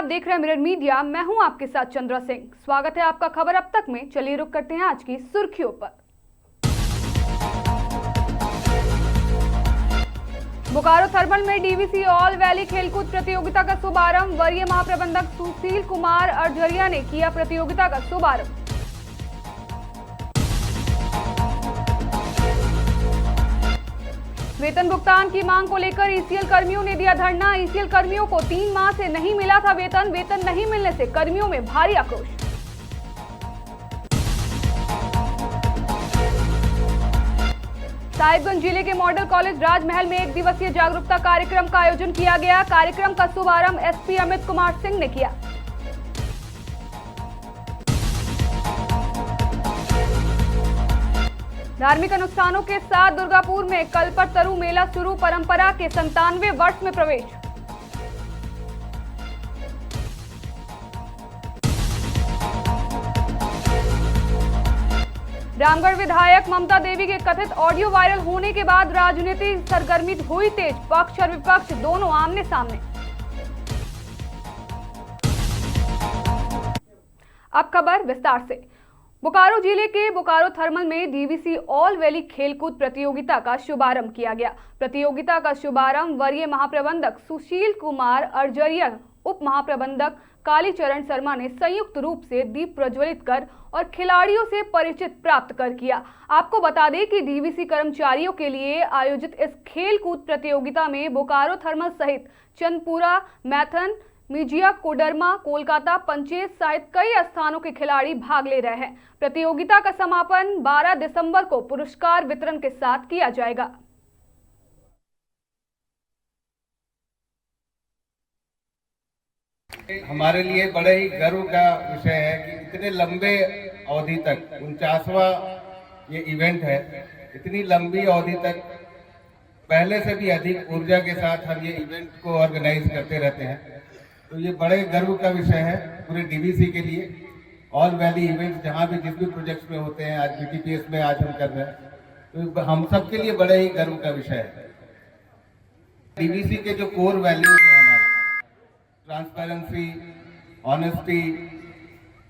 देख रहे हैं मिरर मीडिया। मैं हूं आपके साथ चंद्रा सिंह। स्वागत है आपका खबर अब तक में। चलिए रुक करते हैं आज की सुर्खियों पर। बोकारो थर्मल में डीवीसी ऑल वैली खेलकूद प्रतियोगिता का शुभारंभ। वरीय महाप्रबंधक सुशील कुमार अरझरिया ने किया प्रतियोगिता का शुभारंभ। वेतन भुगतान की मांग को लेकर ईसीएल कर्मियों ने दिया धरना। ईसीएल कर्मियों को 3 माह से नहीं मिला था वेतन। वेतन नहीं मिलने से कर्मियों में भारी आक्रोश। साहिबगंज जिले के मॉडल कॉलेज राजमहल में 1 दिवसीय जागरूकता कार्यक्रम का आयोजन किया गया। कार्यक्रम का शुभारंभ एसपी अमित कुमार सिंह ने किया। धार्मिक अनुष्ठानों के साथ दुर्गापुर में कल्पतरु मेला शुरू। परंपरा के 97वें वर्ष में प्रवेश। रामगढ़ विधायक ममता देवी के कथित ऑडियो वायरल होने के बाद राजनीतिक सरगर्मी हुई तेज। पक्ष और विपक्ष दोनों आमने सामने। अब खबर विस्तार से। बोकारो जिले के बोकारो थर्मल में डीवीसी ऑल वैली खेलकूद प्रतियोगिता का शुभारंभ किया गया। प्रतियोगिता का शुभारंभ वरीय महाप्रबंधक सुशील कुमार अरझरिया, उप महाप्रबंधक कालीचरण शर्मा ने संयुक्त रूप से दीप प्रज्वलित कर और खिलाड़ियों से परिचित प्राप्त कर किया। आपको बता दें कि डीवीसी कर्मचारियों के लिए आयोजित इस खेलकूद प्रतियोगिता में बोकारो थर्मल सहित चंदपुरा, मैथन, मिजिया, कोडरमा, कोलकाता, पंचेत सहित कई स्थानों के खिलाड़ी भाग ले रहे हैं। प्रतियोगिता का समापन 12 दिसंबर को पुरस्कार वितरण के साथ किया जाएगा। हमारे लिए बड़े ही गर्व का विषय है कि इतने लंबे अवधि तक 49वां ये इवेंट है। इतनी लंबी अवधि तक पहले से भी अधिक ऊर्जा के साथ हम ये इवेंट को ऑर्गेनाइज करते रहते हैं। तो ये बड़े गर्व का विषय है पूरे डीवीसी के लिए। ऑल वैली इवेंट जहाँ भी जिस भी प्रोजेक्ट्स में होते हैं, आज बीटीपीएस में आज हम कर रहे हैं, तो हम सब के लिए बड़े ही गर्व का विषय है। डीवीसी के जो कोर वैल्यूज हैं हमारे, ट्रांसपेरेंसी, ऑनेस्टी,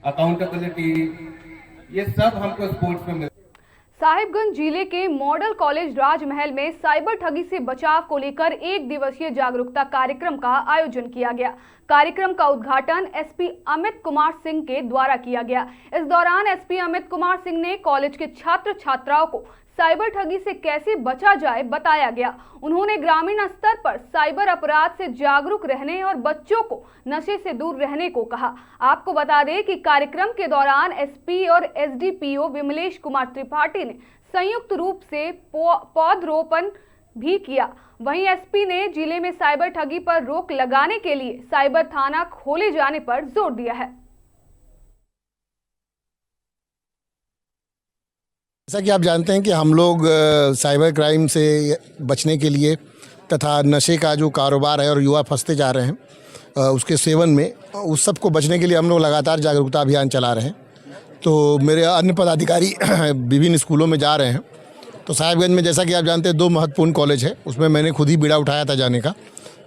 अकाउंटेबिलिटी, ये सब हमको स्पोर्ट्स में मिलता है। साहिबगंज जिले के मॉडल कॉलेज राजमहल में साइबर ठगी से बचाव को लेकर 1 दिवसीय जागरूकता कार्यक्रम का आयोजन किया गया। कार्यक्रम का उद्घाटन एसपी अमित कुमार सिंह के द्वारा किया गया। इस दौरान एसपी अमित कुमार सिंह ने कॉलेज के छात्र छात्राओं को साइबर ठगी से कैसे बचा जाए बताया गया। उन्होंने ग्रामीण स्तर पर साइबर अपराध से जागरूक रहने और बच्चों को नशे से दूर रहने को कहा। आपको बता दें कि कार्यक्रम के दौरान एसपी और एसडीपीओ विमलेश कुमार त्रिपाठी ने संयुक्त रूप से पौधरोपण भी किया। वहीं एसपी ने जिले में साइबर ठगी पर रोक लगाने के लिए साइबर थाना खोले जाने पर जोर दिया है। जैसा कि आप जानते हैं कि हम लोग साइबर क्राइम से बचने के लिए तथा नशे का जो कारोबार है और युवा फंसते जा रहे हैं उसके सेवन में, उस सब को बचने के लिए हम लोग लगातार जागरूकता अभियान चला रहे हैं। तो मेरे अन्य पदाधिकारी विभिन्न स्कूलों में जा रहे हैं। तो साहिबगंज में जैसा कि आप जानते हैं 2 महत्वपूर्ण कॉलेज है, उसमें मैंने खुद ही बीड़ा उठाया था जाने का।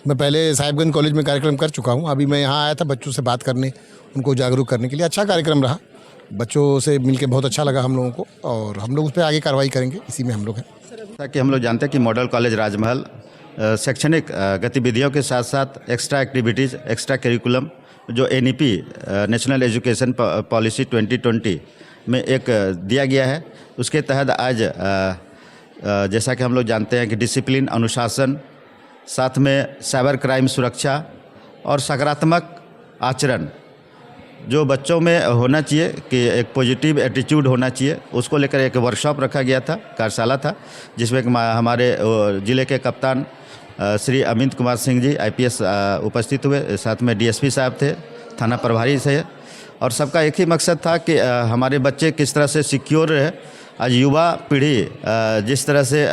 मैं पहले साहिबगंज कॉलेज में कार्यक्रम कर चुका हूँ। अभी मैं यहाँ आया था बच्चों से बात करने, उनको जागरूक करने के लिए। अच्छा कार्यक्रम रहा, बच्चों से मिलके बहुत अच्छा लगा हम लोगों को, और हम लोग उस पर आगे कार्रवाई करेंगे, इसी में हम लोग हैं। ताकि हम लोग जानते हैं कि मॉडल कॉलेज राजमहल शैक्षणिक गतिविधियों के साथ साथ एक्स्ट्रा एक्टिविटीज़, एक्स्ट्रा करिकुलम जो एनईपी नेशनल एजुकेशन पॉलिसी 2020 में एक दिया गया है, उसके तहत आज जैसा कि हम लोग जानते हैं कि डिसिप्लिन, अनुशासन, साथ में साइबर क्राइम सुरक्षा और सकारात्मक आचरण जो बच्चों में होना चाहिए कि एक पॉजिटिव एटीट्यूड होना चाहिए, उसको लेकर एक वर्कशॉप रखा गया था, कार्यशाला था, जिसमें हमारे ज़िले के कप्तान श्री अमित कुमार सिंह जी आईपीएस उपस्थित हुए, साथ में डीएसपी साहब थे, थाना प्रभारी थे, और सबका एक ही मकसद था कि हमारे बच्चे किस तरह से सिक्योर रहे। आज युवा पीढ़ी जिस तरह से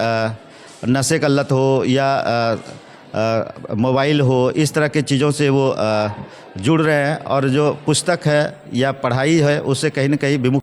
नशे का लत हो या मोबाइल हो, इस तरह के चीज़ों से वो जुड़ रहे हैं, और जो पुस्तक है या पढ़ाई है उससे कहीं न कहीं विमुख।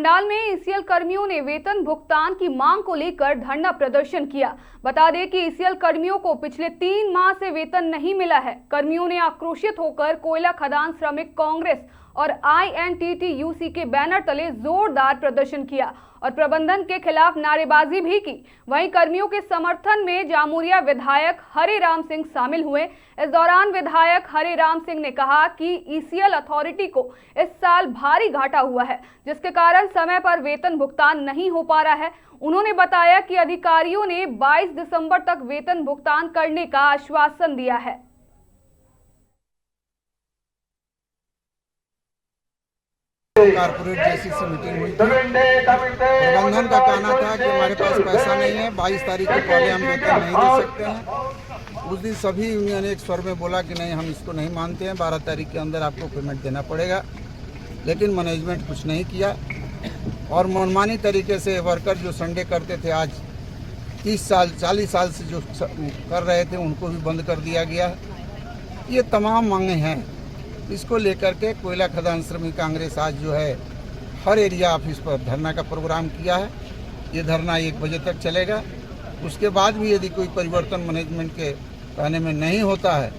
चांडाल में ईसीएल कर्मियों ने वेतन भुगतान की मांग को लेकर धरना प्रदर्शन किया। बता दें कि ईसीएल कर्मियों को पिछले 3 माह से वेतन नहीं मिला है। कर्मियों ने आक्रोशित होकर कोयला खदान श्रमिक कांग्रेस और INTTUC के बैनर तले जोरदार प्रदर्शन किया और प्रबंधन के खिलाफ नारेबाजी भी की। वहीं कर्मियों के समर्थन में जामुरिया विधायक हरे राम सिंह शामिल हुए। इस दौरान विधायक हरे राम सिंह ने कहा कि ईसीएल अथॉरिटी को इस साल भारी घाटा हुआ है, जिसके कारण समय पर वेतन भुगतान नहीं हो पा रहा है। उन्होंने बताया कि अधिकारियों ने 22 दिसंबर तक वेतन भुगतान करने का आश्वासन दिया है। कारपोरेट जैसी से मीटिंग हुई थी। प्रबंधन का कहना था कि हमारे पास पैसा नहीं है, 22 तारीख के पहले हम वेतन नहीं दे सकते हैं। उस दिन सभी यूनियन एक स्वर में बोला कि नहीं, हम इसको नहीं मानते हैं, 12 तारीख के अंदर आपको पेमेंट देना पड़ेगा। लेकिन मैनेजमेंट कुछ नहीं किया और मनमानी तरीके से वर्कर जो संडे करते थे, आज 30 साल 40 साल से जो कर रहे थे उनको भी बंद कर दिया गया। ये तमाम मांगे हैं। इसको लेकर के कोयला खदान श्रमिक कांग्रेस आज जो है हर एरिया ऑफिस पर धरना का प्रोग्राम किया है। ये धरना 1 बजे तक चलेगा। उसके बाद भी यदि कोई परिवर्तन मैनेजमेंट के कहने में नहीं होता है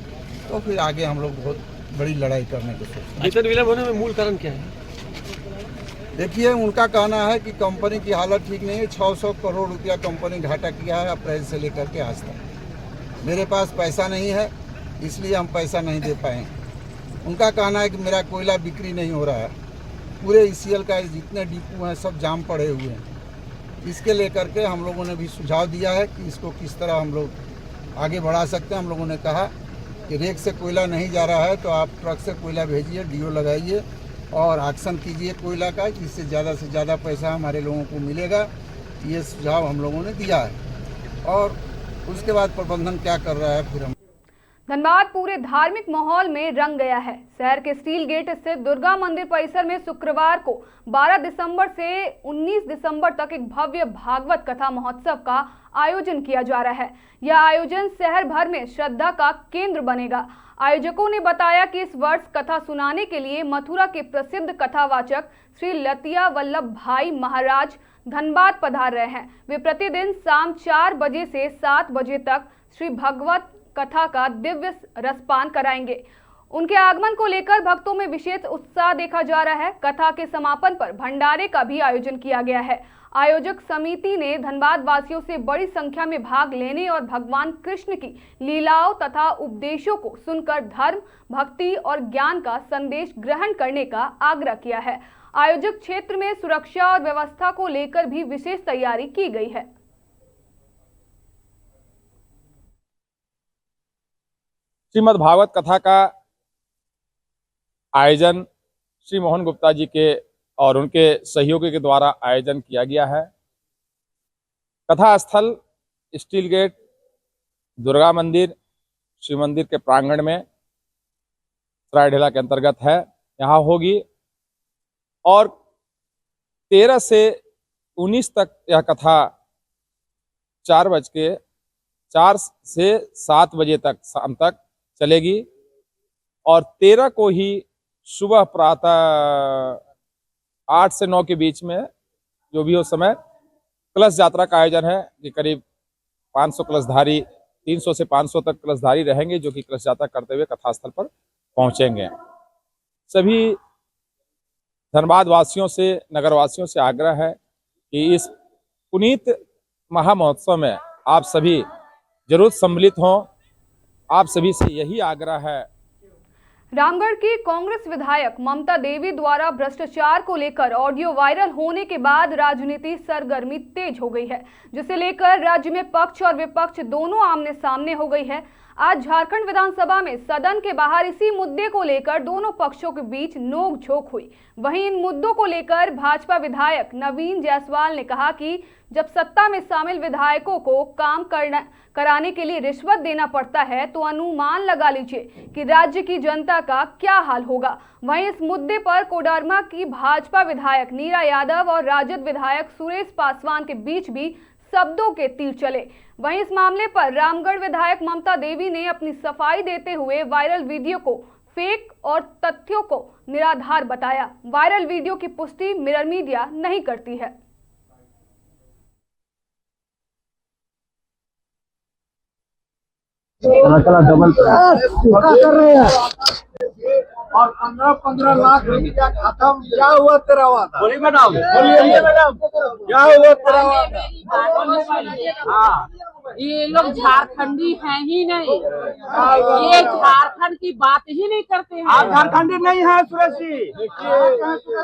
तो फिर आगे हम लोग बहुत बड़ी लड़ाई करने की सोचते हैं। वेतन विलंब होने में मूल कारण क्या है? देखिए, उनका कहना है कि कंपनी की हालत ठीक नहीं है। 600 करोड़ रुपया कंपनी घाटा किया है अप्रैल से लेकर के आज तक। मेरे पास पैसा नहीं है, इसलिए हम पैसा नहीं दे पाए। उनका कहना है कि मेरा कोयला बिक्री नहीं हो रहा है। पूरे ईसीएल का जितने डिपो हैं सब जाम पड़े हुए हैं। इसके लेकर के हम लोगों ने भी सुझाव दिया है कि इसको किस तरह हम लोग आगे बढ़ा सकते हैं। हम लोगों ने कहा कि रेक से कोयला नहीं जा रहा है तो आप ट्रक से कोयला भेजिए, डीओ लगाइए और ऑक्शन कीजिए कोयला का, जिससे ज़्यादा से ज़्यादा पैसा हमारे लोगों को मिलेगा। ये सुझाव हम लोगों ने दिया है और उसके बाद प्रबंधन क्या कर रहा है फिर हम। धनबाद पूरे धार्मिक माहौल में रंग गया है। शहर के स्टील गेट स्थित दुर्गा मंदिर परिसर में शुक्रवार को 12 दिसंबर से 19 दिसंबर तक एक भव्य भागवत कथा महोत्सव का आयोजन किया जा रहा है। यह आयोजन शहर भर में श्रद्धा का केंद्र बनेगा। आयोजकों ने बताया कि इस वर्ष कथा सुनाने के लिए मथुरा के प्रसिद्ध कथावाचक श्री लतिया वल्लभ भाई महाराज धनबाद पधार रहे हैं। वे प्रतिदिन शाम 4 बजे से 7 बजे तक श्री भगवत कथा का दिव्य रसपान कराएंगे। उनके आगमन को लेकर भक्तों में विशेष उत्साह देखा जा रहा है। कथा के समापन पर भंडारे का भी आयोजन किया गया है। आयोजक समिति ने धनबाद वासियों से बड़ी संख्या में भाग लेने और भगवान कृष्ण की लीलाओं तथा उपदेशों को सुनकर धर्म, भक्ति और ज्ञान का संदेश ग्रहण करने का आग्रह किया है। आयोजक क्षेत्र में सुरक्षा और व्यवस्था को लेकर भी विशेष तैयारी की गई है। श्रीमद् भागवत कथा का आयोजन श्री मोहन गुप्ता जी के और उनके सहयोगी के द्वारा आयोजन किया गया है। कथा स्थल स्टील गेट दुर्गा मंदिर शिव मंदिर के प्रांगण में सरायढेला के अंतर्गत है, यहाँ होगी और 13 से 19 तक यह कथा 4 से 7 बजे तक शाम तक चलेगी और 13 को ही सुबह प्रातः 8 से 9 के बीच में जो भी हो समय कलश यात्रा का आयोजन है कि करीब 500 कलशधारी 300 से 500 तक कलशधारी रहेंगे जो कि कलश यात्रा करते हुए कथास्थल पर पहुंचेंगे। सभी धनबाद वासियों से नगर वासियों से आग्रह है कि इस पुनीत महामहोत्सव में आप सभी जरूर सम्मिलित हों। आप सभी से यही आग्रह है। रामगढ़ की कांग्रेस विधायक ममता देवी द्वारा भ्रष्टाचार को लेकर ऑडियो वायरल होने के बाद राजनीति सरगर्मी तेज हो गई है, जिसे लेकर राज्य में पक्ष और विपक्ष दोनों आमने सामने हो गई है। आज झारखंड विधानसभा में सदन के बाहर इसी मुद्दे को लेकर दोनों पक्षों के बीच नोक-झोंक हुई। वहीं इन मुद्दों को लेकर भाजपा विधायक नवीन जायसवाल ने कहा कि जब सत्ता में शामिल विधायकों को काम कराने के लिए रिश्वत देना पड़ता है तो अनुमान लगा लीजिए कि राज्य की जनता का क्या हाल होगा। वहीं इस मुद्दे पर कोडरमा की भाजपा विधायक नीरा यादव और राजद विधायक सुरेश पासवान के बीच भी शब्दों के तीर चले। वहीं इस मामले पर रामगढ़ विधायक ममता देवी ने अपनी सफाई देते हुए वायरल वीडियो को फेक और तथ्यों को निराधार बताया। वायरल वीडियो की पुष्टि मिरर मीडिया नहीं करती है। कर रहे हैं और 15-15 लाख रुपया खत्म। क्या हुआ तेरा वादा? बोलिए मैडम, क्या हुआ तेरा वादा? हाँ, ये लोग झारखंडी हैं ही नहीं, ये झारखंड की बात ही नहीं करते हैं। आप झारखंडी नहीं है सुरेश जी।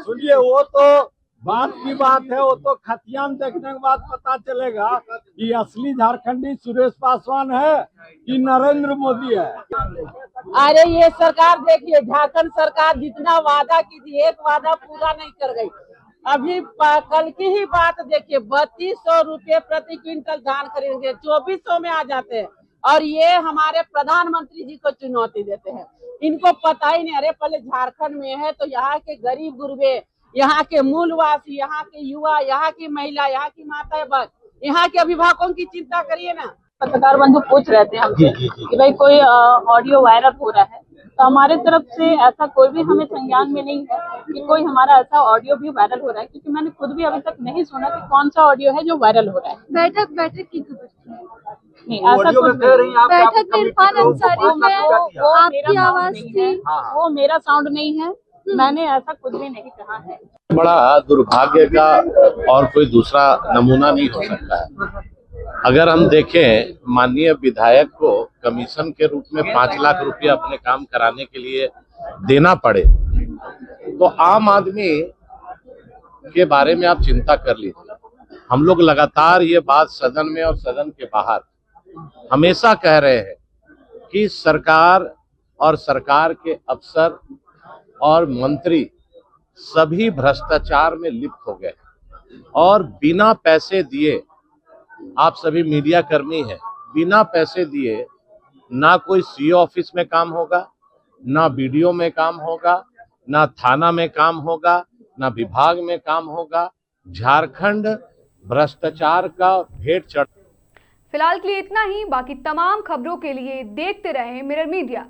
सुनिए, वो तो बात की बात है, वो तो खतियान देखने के बाद पता चलेगा कि असली झारखंडी सुरेश पासवान है कि नरेंद्र मोदी है। अरे ये सरकार देखिए, झारखंड सरकार जितना वादा की थी, एक वादा पूरा नहीं कर गई। अभी कल की ही बात देखिए, 3200 रुपये प्रति क्विंटल धान खरीदेंगे, 2400 में आ जाते हैं और ये हमारे प्रधानमंत्री जी को चुनौती देते हैं। इनको पता ही नहीं। अरे पहले झारखंड में है तो यहाँ के गरीब गुरबे, यहाँ के मूलवासी, यहाँ के युवा, यहाँ की महिला, यहाँ की माताएं, बस यहाँ के अभिभावकों की चिंता करिए ना। पत्रकार बंधु पूछ रहे थे हमसे कि भाई कोई ऑडियो वायरल हो रहा है, तो हमारे तरफ से ऐसा कोई भी हमें संज्ञान में नहीं है कि कोई हमारा ऐसा ऑडियो भी वायरल हो रहा है, क्योंकि मैंने खुद भी अभी तक नहीं सुना कि कौन सा ऑडियो है जो वायरल हो रहा है। बैठक की खबर नहीं, ऐसा कुछ नहीं। बैठक में इरफान अंसारी में आपकी आवाज थी, वो मेरा साउंड नहीं है, मैंने ऐसा कुछ भी नहीं कहा है। बड़ा दुर्भाग्य का और कोई दूसरा नमूना नहीं हो सकता है। अगर हम देखें, माननीय विधायक को कमीशन के रूप में 5 लाख रुपया अपने काम कराने के लिए देना पड़े, तो आम आदमी के बारे में आप चिंता कर लीजिए। हम लोग लगातार ये बात सदन में और सदन के बाहर हमेशा कह रहे हैं कि सरकार और सरकार के अफसर और मंत्री सभी भ्रष्टाचार में लिप्त हो गए और बिना पैसे दिए, आप सभी मीडिया कर्मी हैं, बिना पैसे दिए ना कोई सीओ ऑफिस में काम होगा, ना बीडीओ में काम होगा, ना थाना में काम होगा, ना विभाग में काम होगा। झारखंड भ्रष्टाचार का भेंट चढ़। फिलहाल के लिए इतना ही। बाकी तमाम खबरों के लिए देखते रहें मिरर मीडिया।